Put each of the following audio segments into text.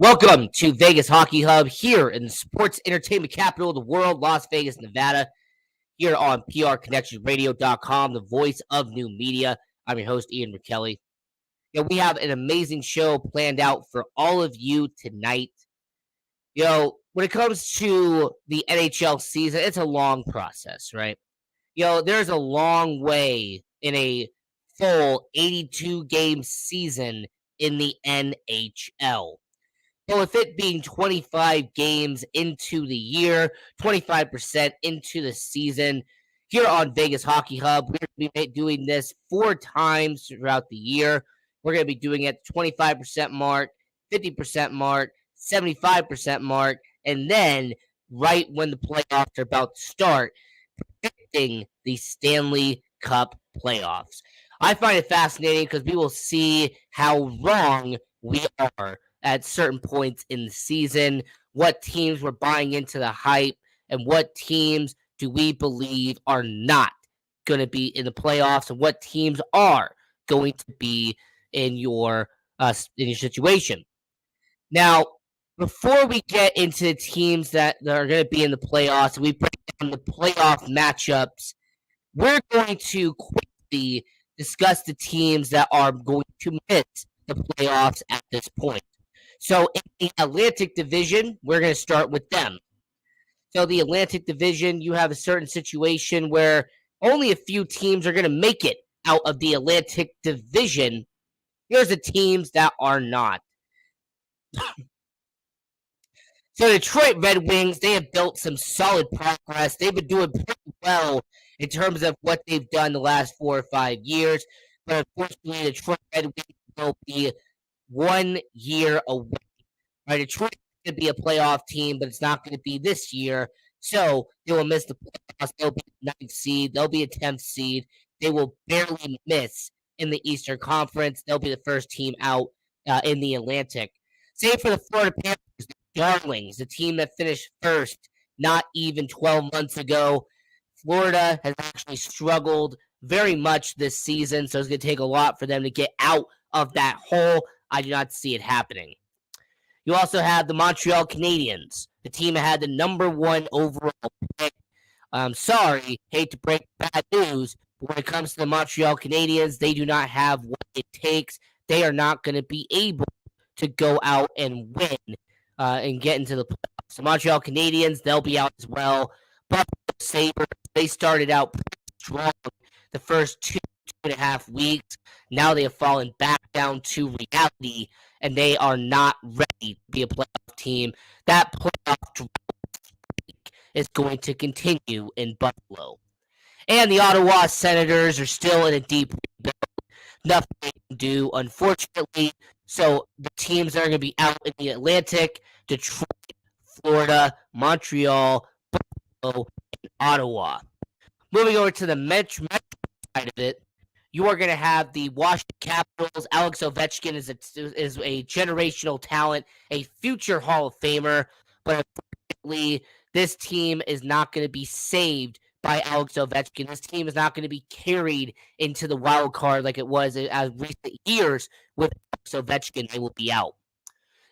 Welcome to Vegas Hockey Hub here in the sports entertainment capital of the world, Las Vegas, Nevada, here on prconnectionsradio.com, the voice of new media. I'm your host, Ian McKelly. We have an amazing show planned out for all of you tonight. When it comes to the NHL season, it's a long process, right? There's a long way in a full 82-game season in the NHL. So with it being 25 games into the year, 25% into the season, here on Vegas Hockey Hub, we're going to be doing this 4 times throughout the year. We're going to be doing it 25% mark, 50% mark, 75% mark, and then right when the playoffs are about to start, predicting the Stanley Cup playoffs. I find it fascinating because we will see how wrong we are at certain points in the season, what teams were buying into the hype, and what teams do we believe are not going to be in the playoffs, and what teams are going to be in your situation. Now, before we get into the teams that are going to be in the playoffs, we break down the playoff matchups. We're going to quickly discuss the teams that are going to miss the playoffs at this point. So in the Atlantic Division, we're going to start with them. So the Atlantic Division, you have a certain situation where only a few teams are going to make it out of the Atlantic Division. Here's the teams that are not. So the Detroit Red Wings, they have built some solid progress. They've been doing pretty well in terms of what they've done the last 4 or 5 years. But unfortunately, the Detroit Red Wings will be 1 year away. Right, Detroit is going to be a playoff team, but it's not going to be this year. So they will miss the playoffs. They'll be a 9th seed. They'll be a 10th seed. They will barely miss in the Eastern Conference. They'll be the first team out in the Atlantic. Same for the Florida Panthers, the Darlings, the team that finished first not even 12 months ago. Florida has actually struggled very much this season, so it's going to take a lot for them to get out of that hole. I do not see it happening. You also have the Montreal Canadiens, the team that had the number 1 overall pick. I'm sorry, hate to break bad news, but when it comes to the Montreal Canadiens, they do not have what it takes. They are not going to be able to go out and win and get into the playoffs. The Montreal Canadiens, they'll be out as well. Buffalo Sabres, they started out pretty strong the first 2.5 weeks. Now they have fallen back down to reality, and they are not ready to be a playoff team. That playoff streak is going to continue in Buffalo. And the Ottawa Senators are still in a deep rebuild. Nothing they can do, unfortunately. So the teams that are going to be out in the Atlantic, Detroit, Florida, Montreal, Buffalo, and Ottawa. Moving over to the Metro side of it, you are going to have the Washington Capitals. Alex Ovechkin is a generational talent, a future Hall of Famer, but unfortunately, this team is not going to be saved by Alex Ovechkin. This team is not going to be carried into the wild card like it was as recent years with Alex Ovechkin. They will be out.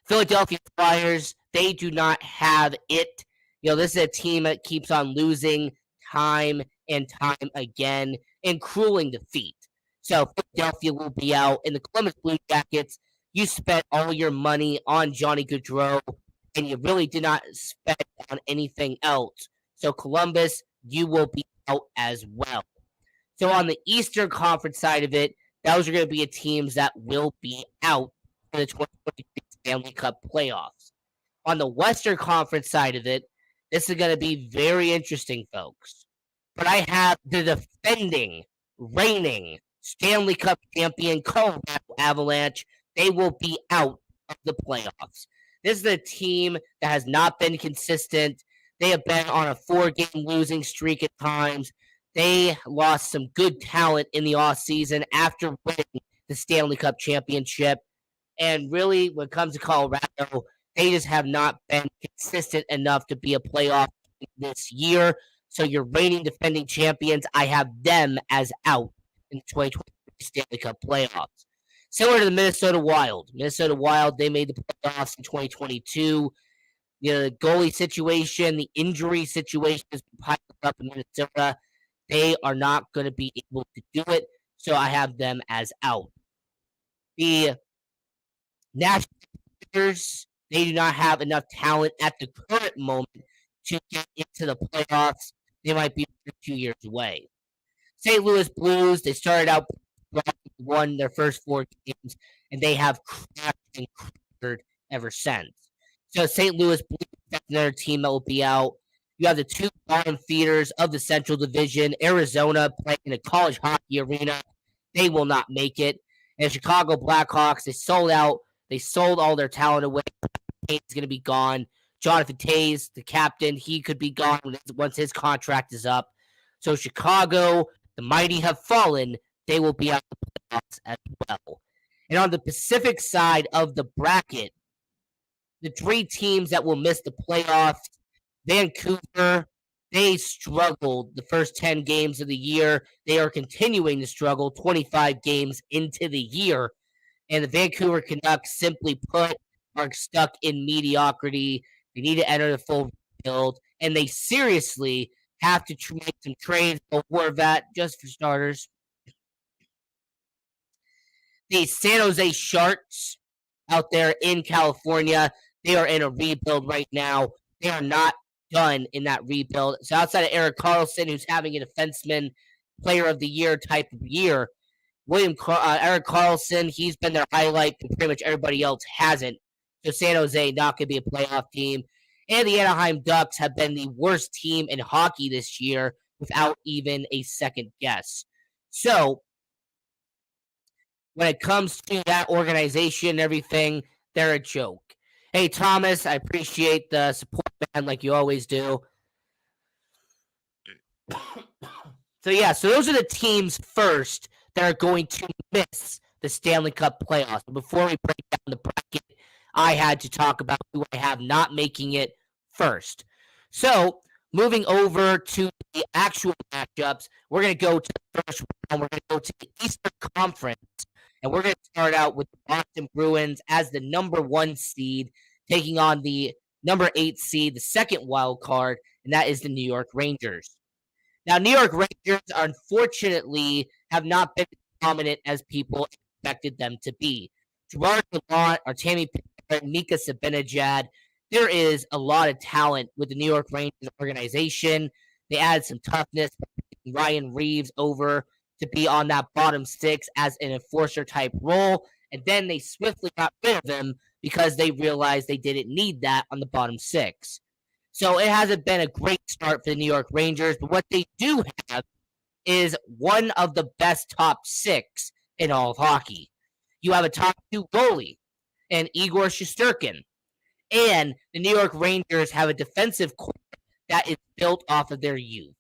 Philadelphia Flyers, they do not have it. This is a team that keeps on losing time and time again, and crueling defeat. So Philadelphia will be out. In the Columbus Blue Jackets, you spent all your money on Johnny Gaudreau, and you really did not spend on anything else. So Columbus, you will be out as well. So on the Eastern Conference side of it, those are going to be teams that will be out for the 2023 Stanley Cup playoffs. On the Western Conference side of it, this is going to be very interesting, folks. But I have the defending, reigning Stanley Cup champion Colorado Avalanche. They will be out of the playoffs. This is a team that has not been consistent. They have been on a 4-game losing streak at times. They lost some good talent in the offseason after winning the Stanley Cup championship. And really, when it comes to Colorado, they just have not been consistent enough to be a playoff team this year. So your reigning defending champions, I have them as out in the 2023 Stanley Cup playoffs. Similar to the Minnesota Wild. Minnesota Wild, they made the playoffs in 2022. The goalie situation, the injury situation has been piling up in Minnesota. They are not going to be able to do it, so I have them as out. The National Leaders, they do not have enough talent at the current moment to get into the playoffs. They might be 2 years away. St. Louis Blues, they started out won their first 4 games, and they have crashed and cratered ever since. So St. Louis Blues, that's another team that will be out. You have the two bottom feeders of the Central Division, Arizona playing in a college hockey arena. They will not make it. And Chicago Blackhawks, they sold out. They sold all their talent away. He's going to be gone. Jonathan Toews, the captain, he could be gone once his contract is up. So Chicago, the mighty have fallen. They will be out of the playoffs as well. And on the Pacific side of the bracket, the 3 teams that will miss the playoffs, Vancouver, they struggled the first 10 games of the year. They are continuing to struggle 25 games into the year. And the Vancouver Canucks, simply put, are stuck in mediocrity. They need to enter the full rebuild, and they seriously have to make some trades for Horvat, just for starters. The San Jose Sharks out there in California, they are in a rebuild right now. They are not done in that rebuild. So outside of Erik Karlsson, who's having a defenseman player of the year type of year, Erik Karlsson, he's been their highlight, but pretty much everybody else hasn't. So San Jose not going to be a playoff team. And the Anaheim Ducks have been the worst team in hockey this year without even a second guess. So when it comes to that organization and everything, they're a joke. Hey, Thomas, I appreciate the support, man, like you always do. So those are the teams first that are going to miss the Stanley Cup playoffs. But before we break down the bracket, I had to talk about who I have not making it first. So moving over to the actual matchups, we're going to go to the first round. We're going to go to the Eastern Conference, and we're going to start out with the Boston Bruins as the number 1 seed, taking on the number 8 seed, the second wild card, and that is the New York Rangers. Now, New York Rangers, unfortunately, have not been as dominant as people expected them to be. Gerard Gallant, Artemi Panarin, Mika Zibanejad, there is a lot of talent with the New York Rangers organization. They added some toughness, Ryan Reeves over to be on that bottom 6 as an enforcer type role, and then they swiftly got rid of him because they realized they didn't need that on the bottom 6. So it hasn't been a great start for the New York Rangers, but what they do have is one of the best top 6 in all of hockey. You have a top 2 goalie and Igor Shesterkin. And the New York Rangers have a defensive core that is built off of their youth.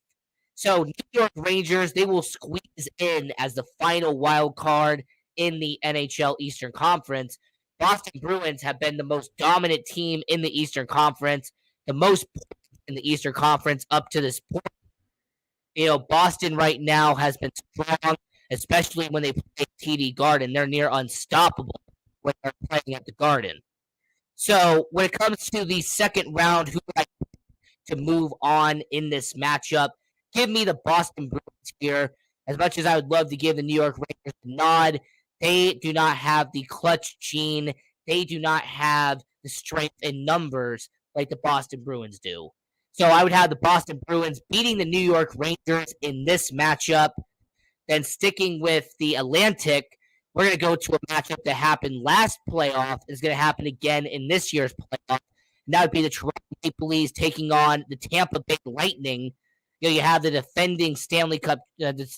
So New York Rangers, they will squeeze in as the final wild card in the NHL Eastern Conference. Boston Bruins have been the most dominant team in the Eastern Conference, the most in the Eastern Conference up to this point. Boston right now has been strong, especially when they play TD Garden. They're near unstoppable when they're playing at the Garden. So when it comes to the second round, who would I to move on in this matchup? Give me the Boston Bruins here. As much as I would love to give the New York Rangers a nod, they do not have the clutch gene. They do not have the strength in numbers like the Boston Bruins do. So I would have the Boston Bruins beating the New York Rangers in this matchup. Then sticking with the Atlantic, we're going to go to a matchup that happened last playoff. Is going to happen again in this year's playoff. And that would be the Toronto Maple Leafs taking on the Tampa Bay Lightning. You have the defending Stanley Cup representatives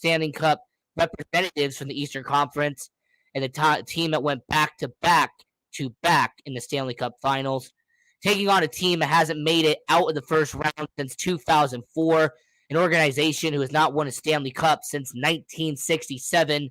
from the Eastern Conference, and the team that went back to back in the Stanley Cup Finals, taking on a team that hasn't made it out of the first round since 2004, an organization who has not won a Stanley Cup since 1967.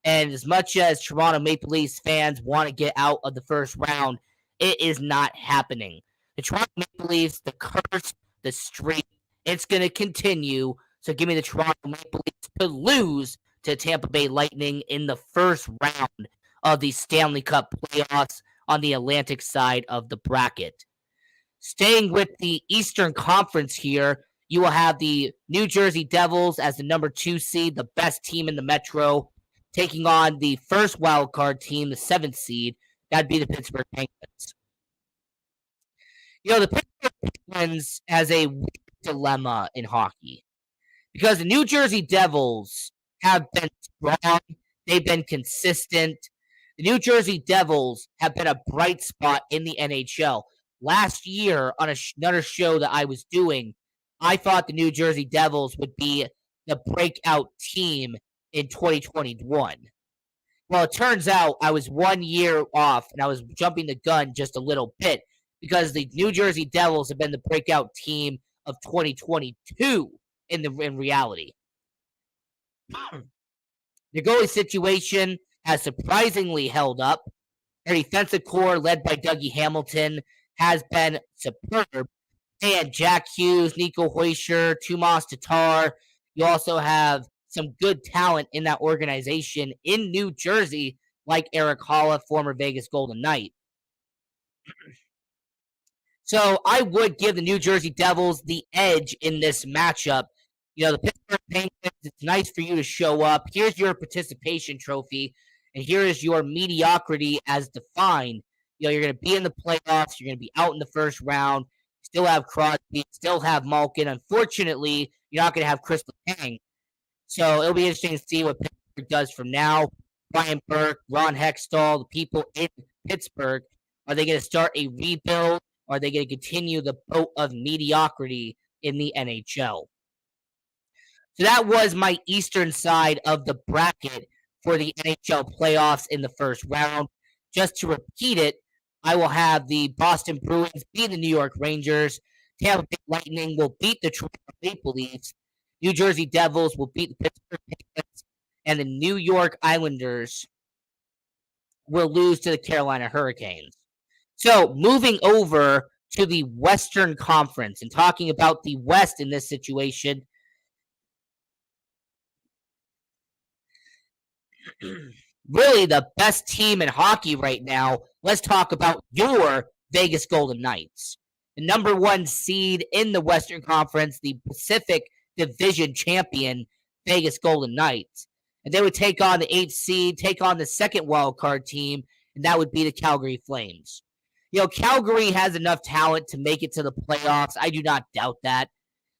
And as much as Toronto Maple Leafs fans want to get out of the first round, it is not happening. The Toronto Maple Leafs, the curse, the streak, it's going to continue. So give me the Toronto Maple Leafs to lose to Tampa Bay Lightning in the first round of the Stanley Cup playoffs on the Atlantic side of the bracket. Staying with the Eastern Conference here, you will have the New Jersey Devils as the number 2 seed, the best team in the Metro, taking on the first wild card team, the 7th seed. That'd be the Pittsburgh Penguins. The Pittsburgh Penguins has a weird dilemma in hockey because the New Jersey Devils have been strong. They've been consistent. The New Jersey Devils have been a bright spot in the NHL. Last year, on another show that I was doing, I thought the New Jersey Devils would be the breakout team in 2021. Well, it turns out I was 1 year off, and I was jumping the gun just a little bit because the New Jersey Devils have been the breakout team of 2022 in reality. The goalie situation has surprisingly held up. Their defensive core, led by Dougie Hamilton, has been superb. And Jack Hughes, Nico Hoischer, Tomas Tatar. You also have some good talent in that organization in New Jersey, like Eric Holla, former Vegas Golden Knight. So I would give the New Jersey Devils the edge in this matchup. The Pittsburgh Penguins, it's nice for you to show up. Here's your participation trophy, and here is your mediocrity as defined. You're going to be in the playoffs. You're going to be out in the first round. Still have Crosby, still have Malkin. Unfortunately, you're not going to have Chris Letang. So it'll be interesting to see what Pittsburgh does from now. Brian Burke, Ron Hextall, the people in Pittsburgh, are they going to start a rebuild, or are they going to continue the boat of mediocrity in the NHL? So that was my eastern side of the bracket for the NHL playoffs in the first round. Just to repeat it, I will have the Boston Bruins beat the New York Rangers. Tampa Bay Lightning will beat the Toronto Maple Leafs. New Jersey Devils will beat the Pittsburgh Penguins. And the New York Islanders will lose to the Carolina Hurricanes. So moving over to the Western Conference and talking about the West in this situation, really the best team in hockey right now. Let's talk about your Vegas Golden Knights, the number 1 seed in the Western Conference, the Pacific Division champion, Vegas Golden Knights. And they would take on the 8th seed, take on the second wild card team, and that would be the Calgary Flames. Calgary has enough talent to make it to the playoffs. I do not doubt that.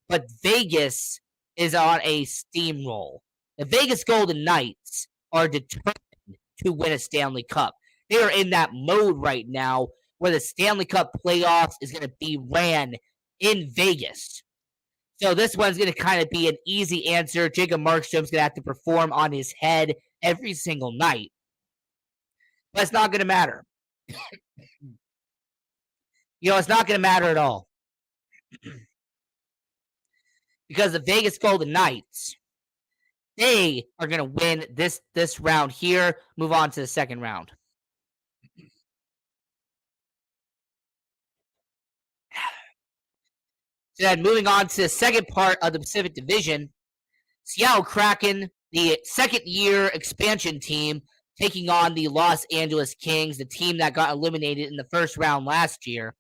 But Vegas is on a steamroll. The Vegas Golden Knights are determined to win a Stanley Cup. They are in that mode right now where the Stanley Cup playoffs is going to be ran in Vegas. So this one's going to kind of be an easy answer. Jacob Markstrom's going to have to perform on his head every single night. But it's not going to matter. It's not going to matter at all. Because the Vegas Golden Knights, they are going to win this round here, move on to the second round. So then moving on to the second part of the Pacific Division, Seattle Kraken, the second-year expansion team, taking on the Los Angeles Kings, the team that got eliminated in the first round last year.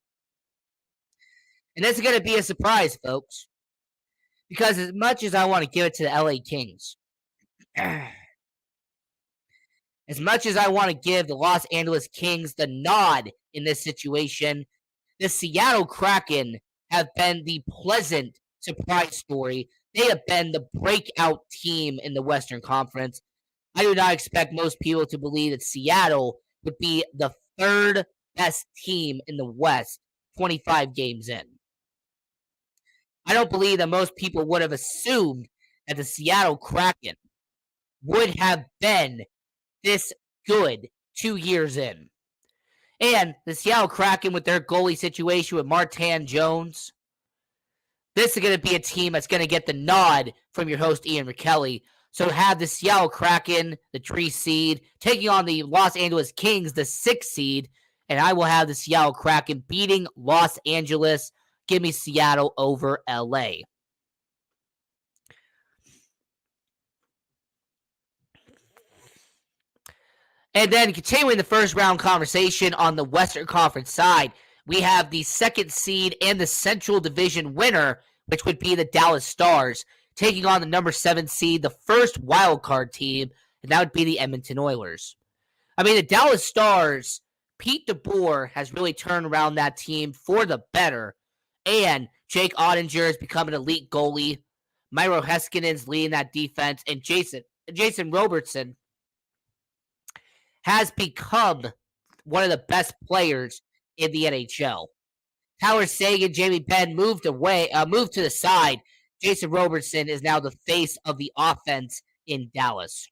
And this is going to be a surprise, folks, because as much as I want to give it to the LA Kings, as much as I want to give the Los Angeles Kings the nod in this situation, the Seattle Kraken have been the pleasant surprise story. They have been the breakout team in the Western Conference. I do not expect most people to believe that Seattle would be the third best team in the West 25 games in. I don't believe that most people would have assumed that the Seattle Kraken would have been this good 2 years in. And the Seattle Kraken, with their goalie situation with Martin Jones, this is going to be a team that's going to get the nod from your host, Ian McKelly. So have the Seattle Kraken, the 3 seed, taking on the Los Angeles Kings, the 6 seed, and I will have the Seattle Kraken beating Los Angeles. Give me Seattle over LA. And then continuing the first round conversation on the Western Conference side, we have the second seed and the Central Division winner, which would be the Dallas Stars, taking on the number 7 seed, the first wild card team, and that would be the Edmonton Oilers. I mean, the Dallas Stars, Pete DeBoer has really turned around that team for the better, and Jake Ottinger has become an elite goalie. Miro Heskinen's leading that defense, and Jason Robertson has become one of the best players in the NHL. Tyler Seguin, Jamie Benn moved to the side. Jason Robertson is now the face of the offense in Dallas.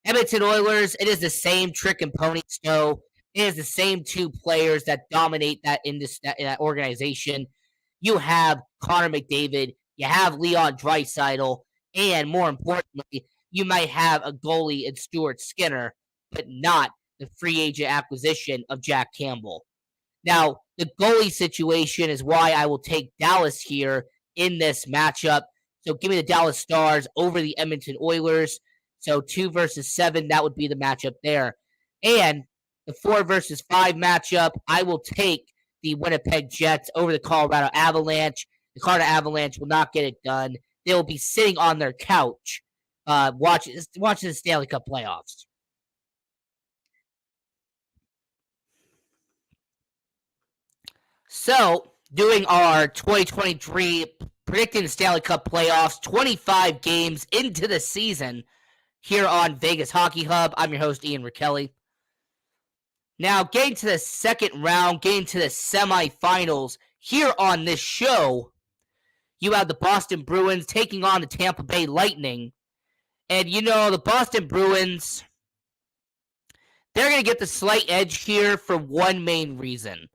Edmonton Oilers, it is the same trick and pony show. It is the same two players that dominate that organization. You have Connor McDavid, you have Leon Draisaitl, and more importantly, you might have a goalie in Stuart Skinner, but not the free agent acquisition of Jack Campbell. Now, the goalie situation is why I will take Dallas here in this matchup. So give me the Dallas Stars over the Edmonton Oilers. So 2 versus 7, that would be the matchup there. And the 4 versus 5 matchup, I will take the Winnipeg Jets over the Colorado Avalanche. The Colorado Avalanche will not get it done. They will be sitting on their couch watching the Stanley Cup playoffs. So, doing our 2023 predicting the Stanley Cup playoffs, 25 games into the season here on Vegas Hockey Hub. I'm your host, Ian Rakelli. Now, getting to the second round, getting to the semifinals here on this show, you have the Boston Bruins taking on the Tampa Bay Lightning. And, you know, the Boston Bruins, they're going to get the slight edge here for one main reason.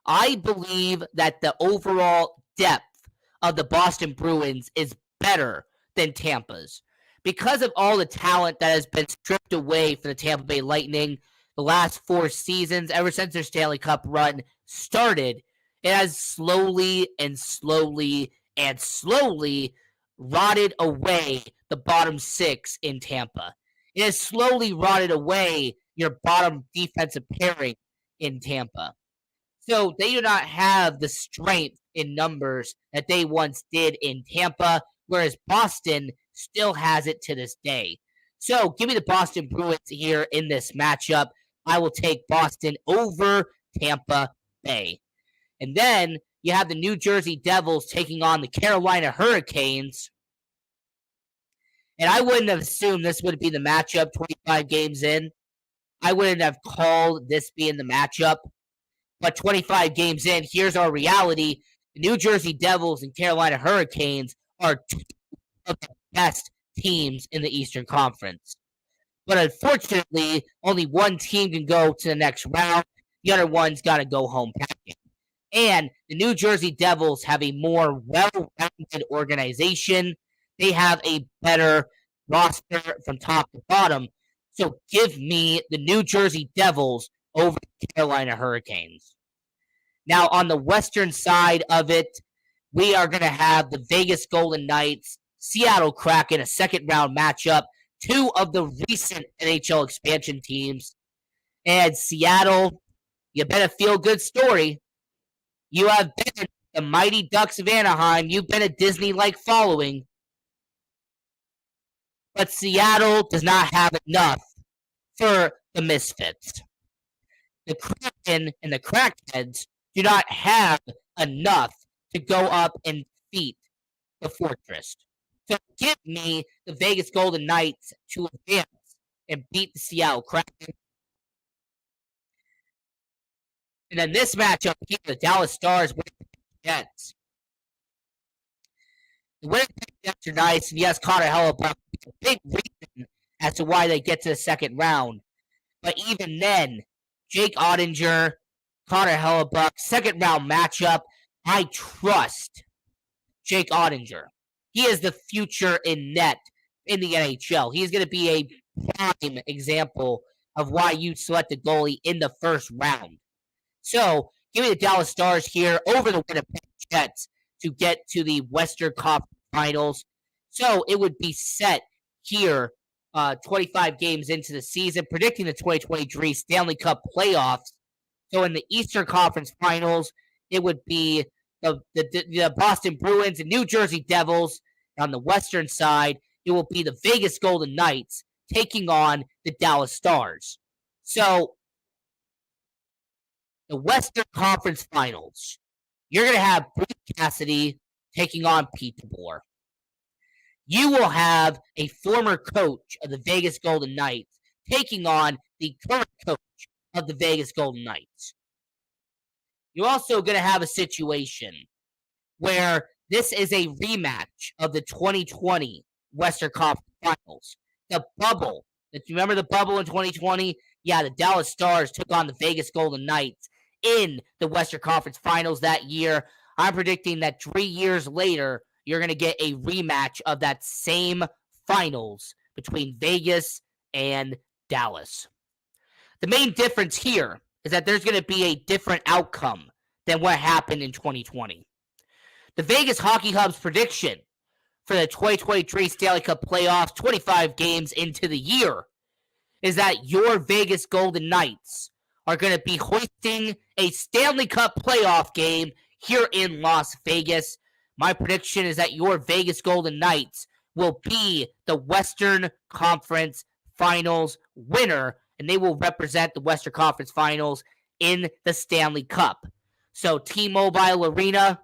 I believe that the overall depth of the Boston Bruins is better than Tampa's. Because of all the talent that has been stripped away from the Tampa Bay Lightning the last 4 seasons, ever since their Stanley Cup run started, it has slowly rotted away the bottom 6 in Tampa. It has slowly rotted away your bottom defensive pairing in Tampa. So they do not have the strength in numbers that they once did in Tampa, whereas Boston still has it to this day. So give me the Boston Bruins here in this matchup. I will take Boston over Tampa Bay. And then you have the New Jersey Devils taking on the Carolina Hurricanes. And I wouldn't have assumed this would be the matchup 25 games in. I wouldn't have called this being the matchup. But 25 games in, here's our reality. The New Jersey Devils and Carolina Hurricanes are 2 of the best teams in the Eastern Conference. But unfortunately, only one team can go to the next round. The other one's got to go home packing. And the New Jersey Devils have a more well-rounded organization. They have a better roster from top to bottom. So give me the New Jersey Devils over the Carolina Hurricanes. Now, on the western side of it, we are going to have the Vegas Golden Knights, Seattle Kraken, a second-round matchup, 2 of the recent NHL expansion teams. And Seattle, you bet a feel-good story. You have been the Mighty Ducks of Anaheim. You've been a Disney-like following. But Seattle does not have enough for the Misfits. The Kraken and the Crackheads do not have enough to go up and defeat the Fortress. So give me the Vegas Golden Knights to advance and beat the Seattle Kraken. And then this matchup here, the Dallas Stars with the Jets. The Winnipeg Jets are nice, and yes, Connor Hellebuyck is a big reason as to why they get to the second round. But even then, Jake Ottinger, Connor Hellebuyck, second round matchup. I trust Jake Ottinger. He is the future in net in the NHL. He's going to be a prime example of why you select a goalie in the first round. So give me the Dallas Stars here over the Winnipeg Jets to get to the Western Conference Finals. So it would be set here 25 games into the season, predicting the 2023 Stanley Cup playoffs. So in the Eastern Conference Finals, it would be the Boston Bruins and New Jersey Devils. On the Western side, it will be the Vegas Golden Knights taking on the Dallas Stars. So the Western Conference Finals, you're going to have Bruce Cassidy taking on Pete DeBoer. You will have a former coach of the Vegas Golden Knights taking on the current coach of the Vegas Golden Knights. You're also going to have a situation where this is a rematch of the 2020 Western Conference Finals. The bubble. Do you remember the bubble in 2020? Yeah, the Dallas Stars took on the Vegas Golden Knights in the Western Conference Finals that year. I'm predicting that 3 years later, you're going to get a rematch of that same finals between Vegas and Dallas. The main difference here is that there's going to be a different outcome than what happened in 2020. The Vegas Hockey Hub's prediction for the 2023 Stanley Cup playoffs, 25 games into the year, is that your Vegas Golden Knights are going to be hoisting a Stanley Cup playoff game here in Las Vegas. My prediction is that your Vegas Golden Knights will be the Western Conference Finals winner, and they will represent the Western Conference Finals in the Stanley Cup. So T-Mobile Arena,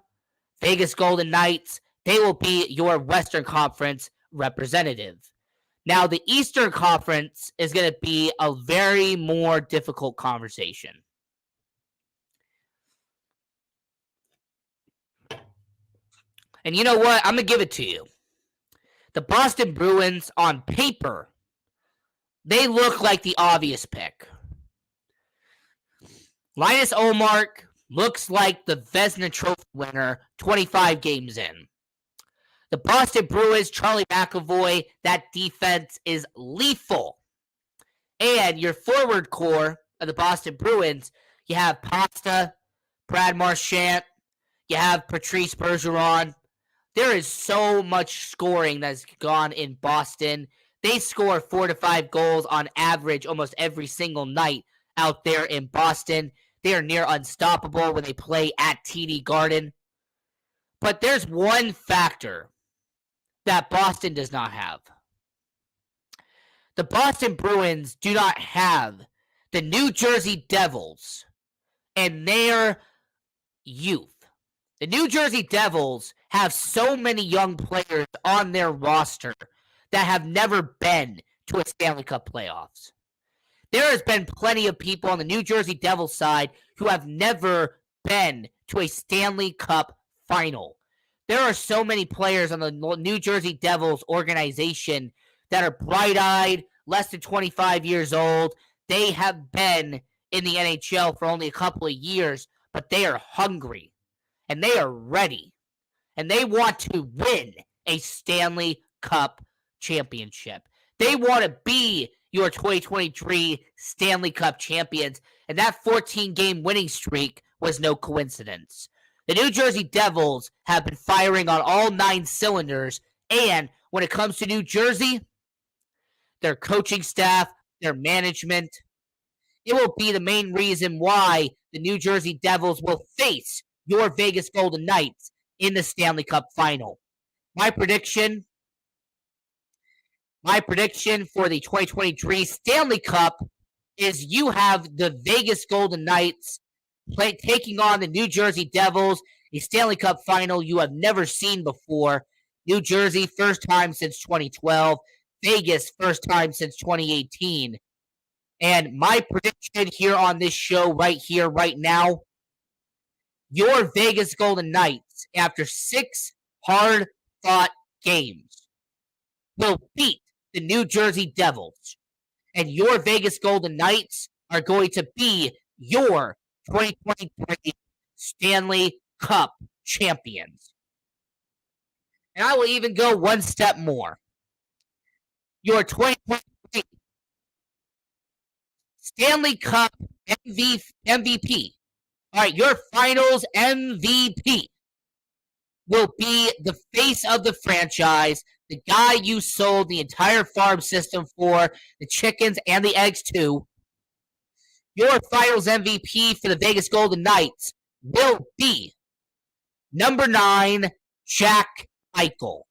Vegas Golden Knights, they will be your Western Conference representative. Now, the Eastern Conference is going to be a very more difficult conversation. And you know what? I'm going to give it to you. The Boston Bruins, on paper, they look like the obvious pick. Linus Ullmark looks like the Vezina Trophy winner 25 games in. The Boston Bruins, Charlie McAvoy, that defense is lethal. And your forward core of the Boston Bruins, you have Pasta, Brad Marchand, you have Patrice Bergeron. There is so much scoring that's gone in Boston. They score 4 to 5 goals on average almost every single night out there in Boston. They are near unstoppable when they play at TD Garden. But there's one factor that Boston does not have. The Boston Bruins do not have the New Jersey Devils and their youth. The New Jersey Devils have so many young players on their roster that have never been to a Stanley Cup playoffs. There has been plenty of people on the New Jersey Devils side who have never been to a Stanley Cup final. There are so many players on the New Jersey Devils organization that are bright-eyed, less than 25 years old. They have been in the NHL for only a couple of years, but they are hungry, and they are ready, and they want to win a Stanley Cup championship. They want to be your 2023 Stanley Cup champions, and that 14-game winning streak was no coincidence. The New Jersey Devils have been firing on all 9 cylinders, and when it comes to New Jersey, their coaching staff, their management, it will be the main reason why the New Jersey Devils will face your Vegas Golden Knights in the Stanley Cup final. My prediction for the 2023 Stanley Cup is you have the Vegas Golden Knights taking on the New Jersey Devils, a Stanley Cup final you have never seen before. New Jersey, first time since 2012. Vegas, first time since 2018. And my prediction here on this show right here, right now, your Vegas Golden Knights, after 6 hard-fought games, will beat the New Jersey Devils. And your Vegas Golden Knights are going to be your 2023 Stanley Cup champions. And I will even go one step more. Your 2023 Stanley Cup MVP. All right, your finals MVP will be the face of the franchise, the guy you sold the entire farm system for, the chickens and the eggs to, your finals MVP for the Vegas Golden Knights will be number 9, Jack Eichel.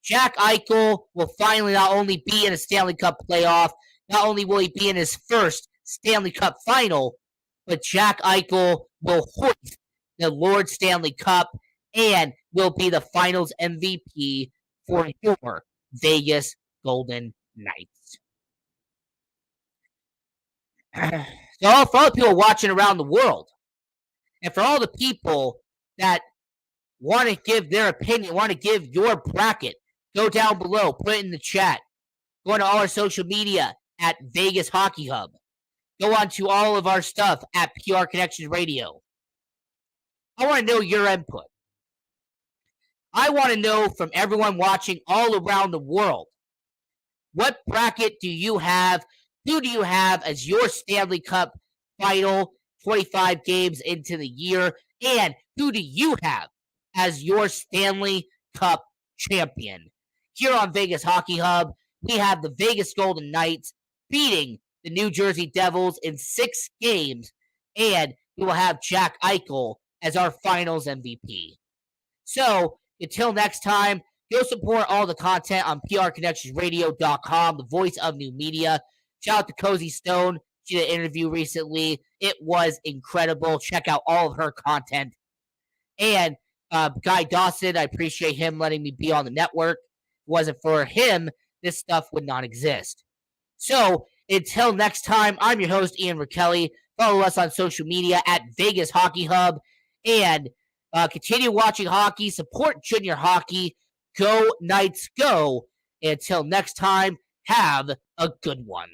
Jack Eichel will finally not only be in a Stanley Cup playoff, not only will he be in his first Stanley Cup final, but Jack Eichel will hoist the Lord Stanley Cup and will be the finals MVP for your Vegas Golden Knights. So for all the people watching around the world, and for all the people that want to give their opinion, want to give your bracket, go down below, put it in the chat. Go on to all our social media at Vegas Hockey Hub. Go on to all of our stuff at PR Connections Radio. I want to know your input. I want to know from everyone watching all around the world, what bracket do you have? Who do you have as your Stanley Cup final 25 games into the year? And who do you have as your Stanley Cup champion? Here on Vegas Hockey Hub, we have the Vegas Golden Knights beating the New Jersey Devils in 6 games, and we will have Jack Eichel as our finals MVP. So, until next time, go support all the content on prconnectionsradio.com, the voice of new media. Shout out to Cozy Stone. She did an interview recently. It was incredible. Check out all of her content. And Guy Dawson, I appreciate him letting me be on the network. If it wasn't for him, this stuff would not exist. So, until next time, I'm your host, Ian Rakelli. Follow us on social media at Vegas Hockey Hub. And continue watching hockey. Support junior hockey. Go Knights, go. Until next time, have a good one.